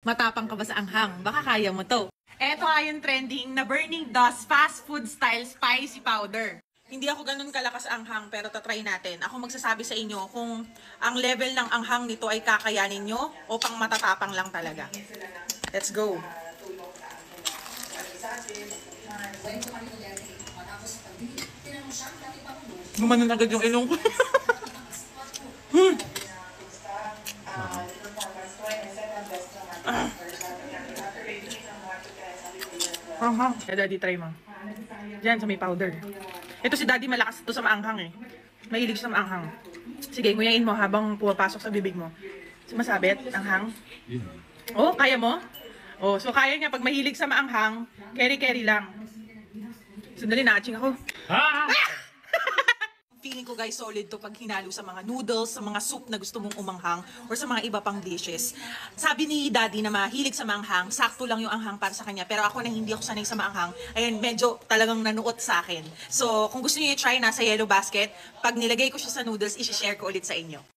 Matapang ka ba sa anghang? Baka kaya mo to. Eto nga yung trending na Burning Dust Fast Food Style Spicy Powder. Hindi ako ganun kalakas anghang pero tatry natin. Ako magsasabi sa inyo kung ang level ng anghang nito ay kakayanin nyo o pang matatapang lang talaga. Let's go! Gumanon agad yung ilong ko. Daddy, try mo. Diyan sa may powder. Ito si Daddy malakas ito sa maanghang eh. Mahilig sa maanghang. Sige, nguyain mo habang pumapasok sa bibig mo. Sumasabit, anghang. Oh, kaya mo? Oh, so kaya niya pag mahilig sa maanghang, carry lang. Sandali, na-aching ako. Feeling ko guys, solid to pag hinalo sa mga noodles, sa mga soup na gusto mong umanghang, or sa mga iba pang dishes. Sabi ni Daddy na mahilig sa maanghang, sakto lang yung anghang para sa kanya. Pero ako na hindi ako sanay sa maanghang, ayun, medyo talagang nanuot sa akin. So, kung gusto niyo i-try, nasa yellow basket. Pag nilagay ko siya sa noodles, i-share ko ulit sa inyo.